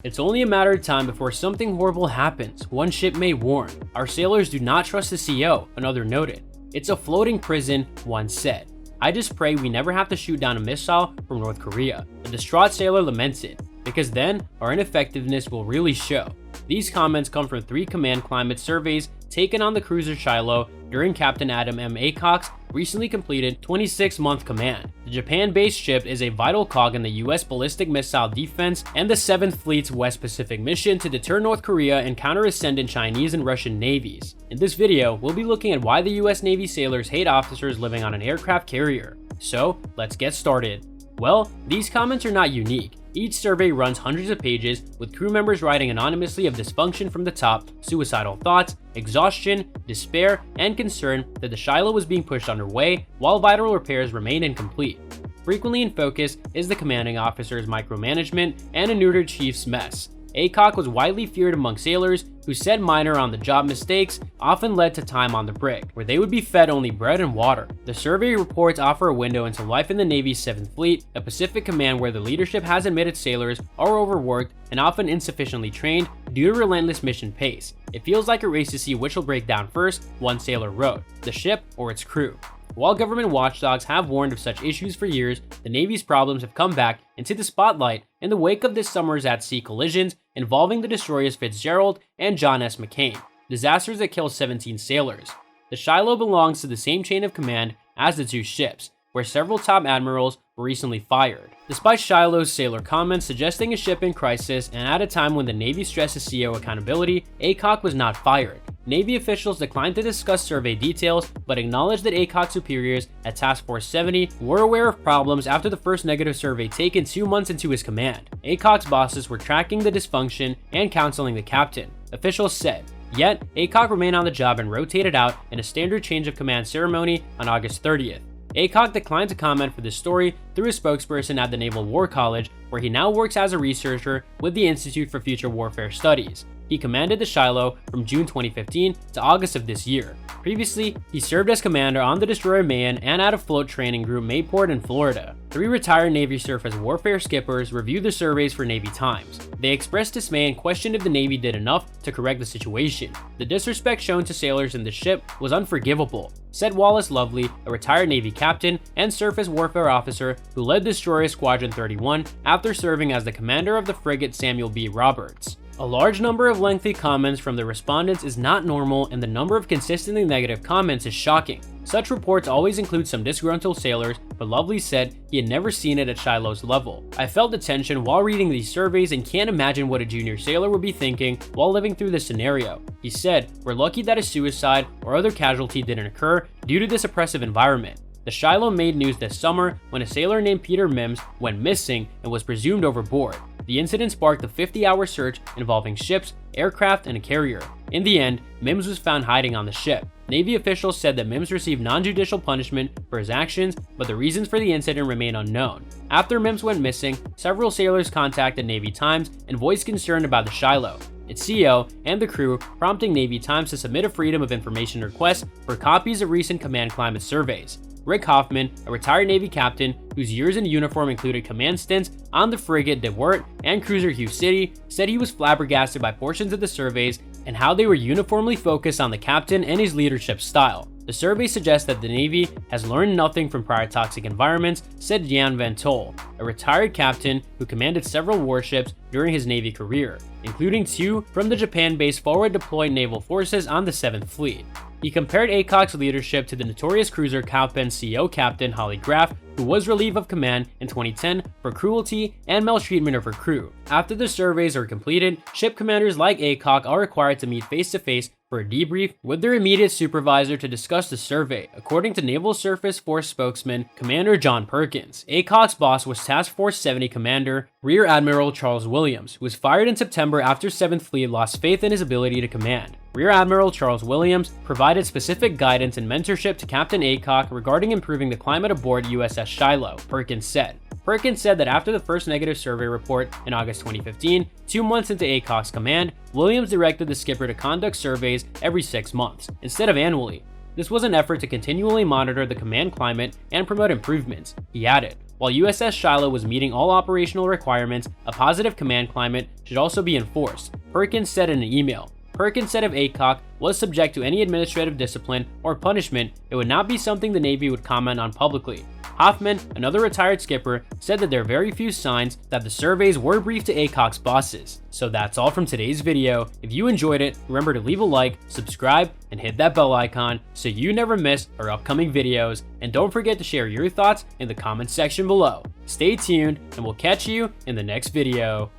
It's only a matter of time before something horrible happens, one ship may warn. Our sailors do not trust the CO, another noted. It's a floating prison, one said. I just pray we never have to shoot down a missile from North Korea, a distraught sailor lamented, because then our ineffectiveness will really show. These comments come from 3 command climate surveys taken on the cruiser Shiloh during Captain Adam M. Aycock's recently completed 26-month command. The Japan-based ship is a vital cog in the US ballistic missile defense and the 7th Fleet's West Pacific mission to deter North Korea and counter-ascendant Chinese and Russian navies. In this video, we'll be looking at why the US Navy sailors hate officers living on an aircraft carrier. So, let's get started. Well, these comments are not unique. Each survey runs hundreds of pages, with crew members writing anonymously of dysfunction from the top, suicidal thoughts, exhaustion, despair, and concern that the Shiloh was being pushed underway while vital repairs remained incomplete. Frequently in focus is the commanding officer's micromanagement and a neutered chief's mess. Aycock was widely feared among sailors who said minor on-the-job mistakes often led to time on the brig, where they would be fed only bread and water. The survey reports offer a window into life in the Navy's 7th Fleet, a Pacific command where the leadership has admitted sailors are overworked and often insufficiently trained due to relentless mission pace. It feels like a race to see which will break down first, one sailor wrote, the ship or its crew. While government watchdogs have warned of such issues for years, the Navy's problems have come back into the spotlight in the wake of this summer's at-sea collisions involving the destroyers Fitzgerald and John S. McCain, disasters that killed 17 sailors. The Shiloh belongs to the same chain of command as the 2 ships, where several top admirals were recently fired. Despite Shiloh's sailor comments suggesting a ship in crisis and at a time when the Navy stresses CO accountability, Aycock was not fired. Navy officials declined to discuss survey details, but acknowledged that Aycock's superiors at Task Force 70 were aware of problems after the first negative survey taken 2 months into his command. Aycock's bosses were tracking the dysfunction and counseling the captain, officials said. Yet, Aycock remained on the job and rotated out in a standard change of command ceremony on August 30th. Aycock declined to comment for this story through a spokesperson at the Naval War College, where he now works as a researcher with the Institute for Future Warfare Studies. He commanded the Shiloh from June 2015 to August of this year. Previously, he served as commander on the destroyer Mayan and at a float training group Mayport in Florida. 3 retired Navy surface warfare skippers reviewed the surveys for Navy Times. They expressed dismay and questioned if the Navy did enough to correct the situation. The disrespect shown to sailors in the ship was unforgivable, said Wallace Lovely, a retired Navy captain and surface warfare officer who led Destroyer Squadron 31 after serving as the commander of the frigate Samuel B. Roberts. A large number of lengthy comments from the respondents is not normal, and the number of consistently negative comments is shocking. Such reports always include some disgruntled sailors, but Lovely said he had never seen it at Shiloh's level. I felt the tension while reading these surveys and can't imagine what a junior sailor would be thinking while living through this scenario. He said, "We're lucky that a suicide or other casualty didn't occur due to this oppressive environment." The Shiloh made news this summer when a sailor named Peter Mims went missing and was presumed overboard. The incident sparked a 50-hour search involving ships, aircraft, and a carrier. In the end, Mims was found hiding on the ship. Navy officials said that Mims received non-judicial punishment for his actions, but the reasons for the incident remain unknown. After Mims went missing, several sailors contacted Navy Times and voiced concern about the Shiloh, its CEO, and the crew, prompting Navy Times to submit a Freedom of Information request for copies of recent command climate surveys. Rick Hoffman, a retired Navy captain whose years in uniform included command stints on the frigate DeWitt and cruiser Hugh City, said he was flabbergasted by portions of the surveys and how they were uniformly focused on the captain and his leadership style. The survey suggests that the Navy has learned nothing from prior toxic environments, said Jan Van Tol, a retired captain who commanded several warships during his Navy career, including 2 from the Japan-based forward deployed naval forces on the 7th Fleet. He compared Aycock's leadership to the notorious cruiser Cowpen CO captain Holly Graf, who was relieved of command in 2010 for cruelty and maltreatment of her crew. After the surveys are completed, ship commanders like Aycock are required to meet face-to-face for a debrief with their immediate supervisor to discuss the survey, according to Naval Surface Force spokesman Commander John Perkins. Aycock's boss was Task Force 70 Commander Rear Admiral Charles Williams, who was fired in September after 7th Fleet lost faith in his ability to command. Rear Admiral Charles Williams provided specific guidance and mentorship to Captain Aycock regarding improving the climate aboard USS Shiloh, Perkins said. Perkins said that after the first negative survey report in August 2015, 2 months into Aycock's command, Williams directed the skipper to conduct surveys every 6 months, instead of annually. This was an effort to continually monitor the command climate and promote improvements. He added, While USS Shiloh was meeting all operational requirements, a positive command climate should also be enforced, Perkins said in an email. Perkins said if ACOG was subject to any administrative discipline or punishment, it would not be something the Navy would comment on publicly. Hoffman, another retired skipper, said that there are very few signs that the surveys were briefed to ACOG's bosses. So that's all from today's video. If you enjoyed it, remember to leave a like, subscribe, and hit that bell icon so you never miss our upcoming videos. And don't forget to share your thoughts in the comments section below. Stay tuned, and we'll catch you in the next video.